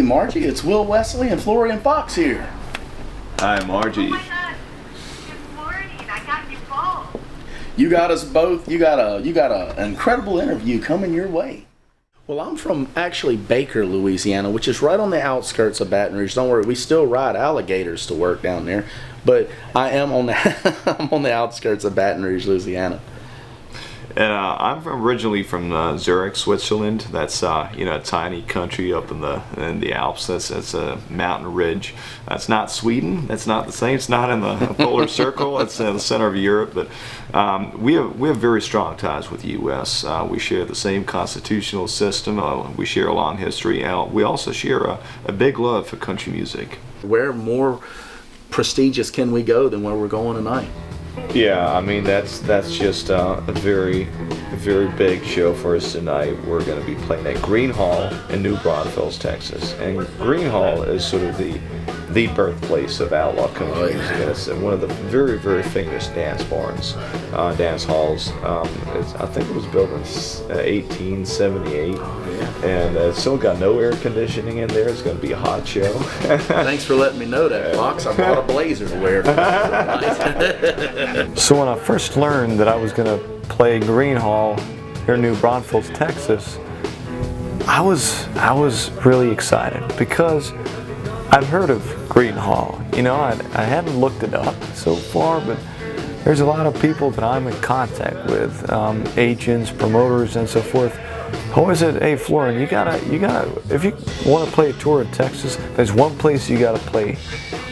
Margie. It's Will Wesley and Florian Fox here. Hi, Margie. Oh my God. Good morning. I got you both. You got us both. You got an incredible interview coming your way. Well, I'm from actually Baker, Louisiana, which is right on the outskirts of Baton Rouge. Don't worry, we still ride alligators to work down there, but I am on the I'm on the outskirts of Baton Rouge, Louisiana. And I'm originally from Zurich, Switzerland. That's a tiny country up in the Alps. That's a mountain ridge. That's not Sweden. That's not the same. It's not in the polar circle. It's in the center of Europe. But we have very strong ties with the U.S. We share the same constitutional system. We share a long history. And we also share a big love for country music. Where more prestigious can we go than where we're going tonight? Yeah, I mean that's just a very big show for us tonight. We're going to be playing at Gruene Hall in New Braunfels, Texas, and Gruene Hall is sort of the birthplace of outlaw country music. It's one of the very famous dance halls. I think it was built in 1878, and it's still got no air conditioning in there. It's going to be a hot show. Thanks for letting me know that, Fox. I bought a blazer to wear tonight. So when I first learned that I was going to play Gruene Hall here in New Braunfels, Texas, I was really excited because I've heard of Gruene Hall. You know, I hadn't looked it up so far, but there's a lot of people that I'm in contact with, agents, promoters, and so forth. Who always said, "Hey, Florian, you gotta, if you want to play a tour in Texas, there's one place you gotta play,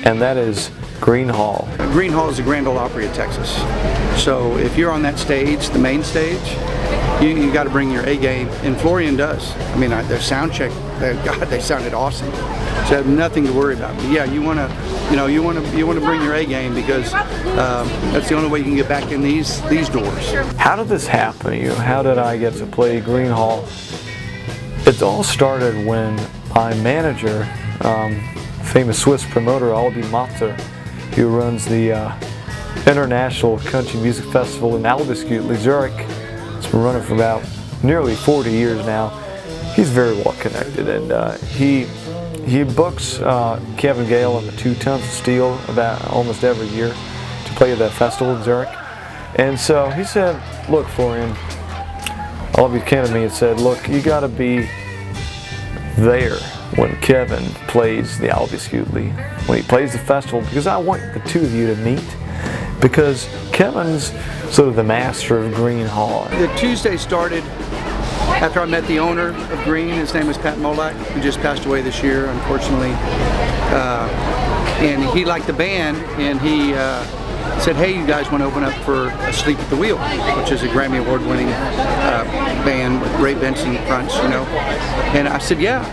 and that is Gruene Hall." Gruene Hall is the Grand Ole Opry of Texas. So if you're on that stage, the main stage, you got to bring your A game, and Florian does. I mean, their sound check, they sounded awesome. So I have nothing to worry about. But yeah, you want to bring your A game because that's the only way you can get back in these doors. How did this happen to you? How did I get to play Gruene Hall? It all started when my manager, famous Swiss promoter Albi Matter, who runs the International Country Music Festival in Albiskütli, Zurich. It's been running for about nearly 40 years now. He's very well connected, and he books Kevin Gale and the 2 Tons of Steel about almost every year to play at that festival in Zurich. And so he said, "Look, Florian," Albi came to me and said, "Look, you got to be there when Kevin plays the Albiskütli, when he plays the festival, because I want the two of you to meet, because Kevin's sort of the master of Gruene Hall." The Tuesday started after I met the owner of Gruene. His name was Pat Molak, who just passed away this year, unfortunately. And he liked the band, and he said, "Hey, you guys want to open up for Asleep at the Wheel," which is a Grammy Award-winning band with Ray Benson fronts, you know. And I said, "Yeah."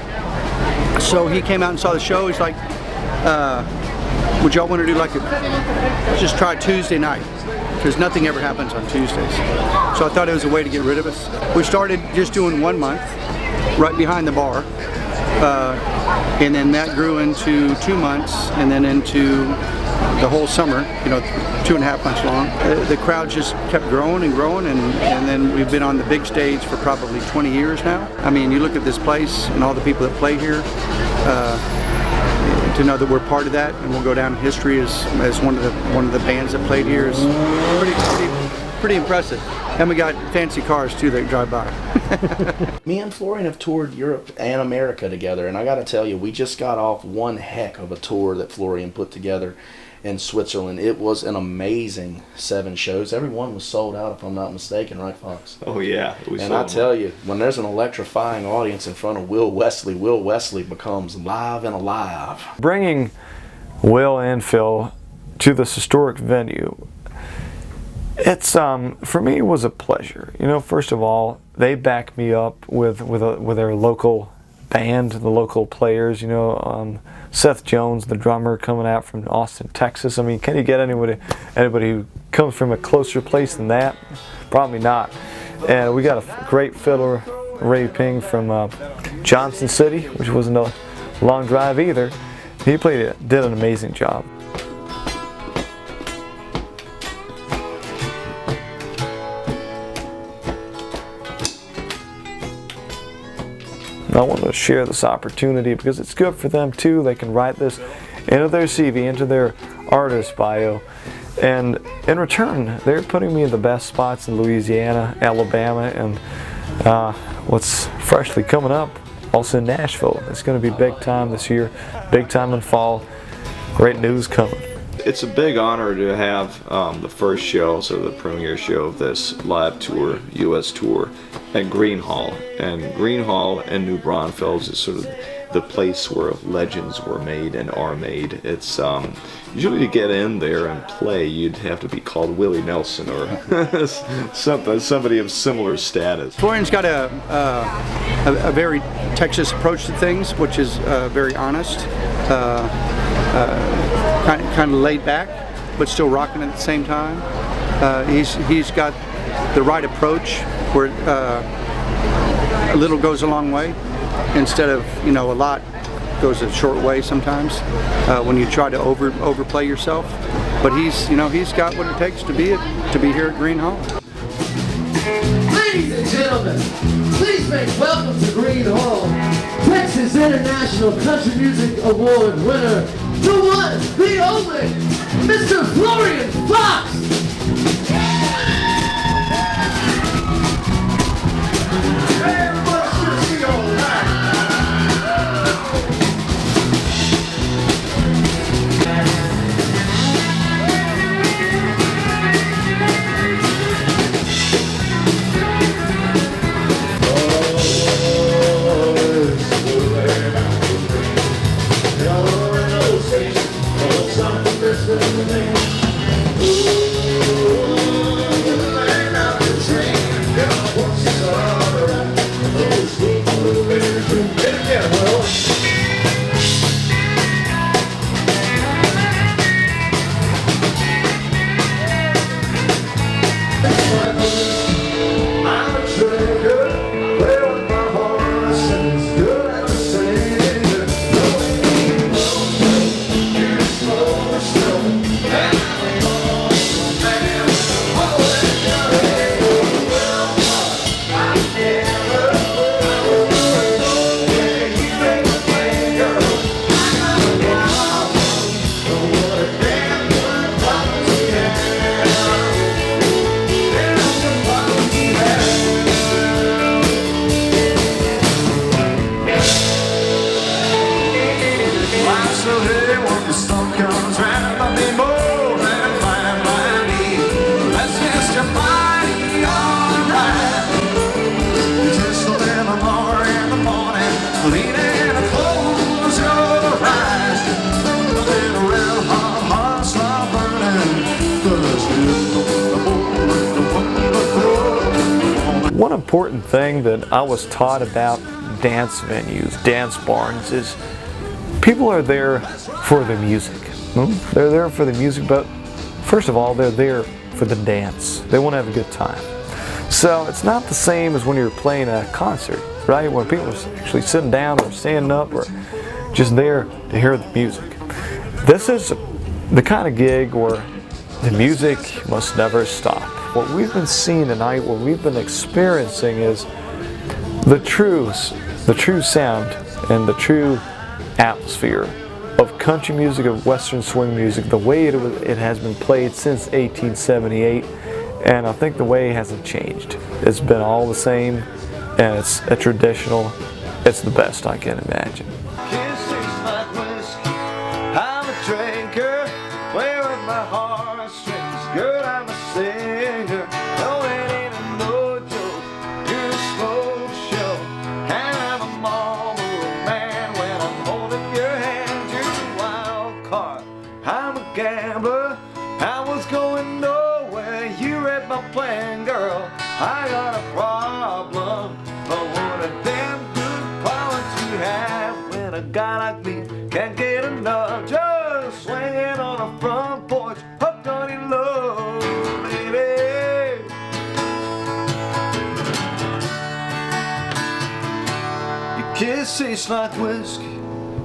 So he came out and saw the show. He's like, "Would y'all want to do just try Tuesday night?" Because nothing ever happens on Tuesdays. So I thought it was a way to get rid of us. We started just doing 1 month, right behind the bar. And then that grew into 2 months, and then into the whole summer, 2.5 months long. The crowd just kept growing and growing, and then we've been on the big stage for probably 20 years now. I mean, you look at this place and all the people that play here, to know that we're part of that, and we'll go down in history as one of the bands that played here is pretty impressive. And we got fancy cars too that drive by. Me and Florian have toured Europe and America together, and I got to tell you, we just got off one heck of a tour that Florian put together in Switzerland. It was an amazing 7 shows. Every one was sold out, if I'm not mistaken, right, Fox? Oh yeah. And I tell you, when there's an electrifying audience in front of Will Wesley becomes live and alive. Bringing Will and Phil to this historic venue, it's for me it was a pleasure. First of all, they back me up with their local band, the local players. Seth Jones, the drummer, coming out from Austin, Texas. I mean, can you get anybody who comes from a closer place than that? Probably not. And we got a great fiddler, Ray Ping, from Johnson City, which wasn't a long drive either. He did an amazing job. I wanted to share this opportunity because it's good for them too. They can write this into their CV, into their artist bio, and in return they're putting me in the best spots in Louisiana, Alabama, and what's freshly coming up also in Nashville. It's going to be big time this year, big time in fall. Great news coming. It's a big honor to have the first show, so the premiere show of this live tour, U.S. tour, at Gruene Hall. And Gruene Hall in New Braunfels is sort of the place where legends were made and are made. It's usually to get in there and play, you'd have to be called Willie Nelson or somebody of similar status. Florian's got a very Texas approach to things, which is very honest, kind of laid back, but still rocking at the same time. He's got the right approach where a little goes a long way, instead of a lot goes a short way sometimes when you try to overplay yourself. But he's got what it takes to be here at Gruene Hall. Ladies and gentlemen, please make welcome to Gruene Hall, Texas International Country Music Award winner, the one, the only, Mr. Florian Fox! One important thing that I was taught about dance venues, dance barns, is people are there for the music. They're there for the music, but first of all, they're there for the dance. They want to have a good time. So it's not the same as when you're playing a concert, right? When people are actually sitting down or standing up or just there to hear the music. This is the kind of gig where the music must never stop. What we've been seeing tonight, what we've been experiencing is the true sound and the true atmosphere of country music, of Western swing music, the way it has been played since 1878, and I think the way it hasn't changed. It's been all the same, and it's a traditional, it's the best I can imagine. I'm a drinker, play with my heartstrings, girl, I'm a singer, no, it ain't no joke, you're a smoke show, and I'm a Marlboro man when I'm holding your hand, you're a wild card, I'm a gambler, I was going nowhere, you read my plan, girl, I got a problem, but what a damn good quality you have when a guy like me can't get enough, just swinging on a front porch, hooked on your love, baby. Your kiss tastes like whiskey,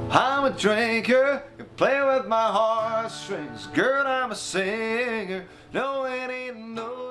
I'm a drinker, you play with my heartstrings, girl, I'm a singer, no, it ain't no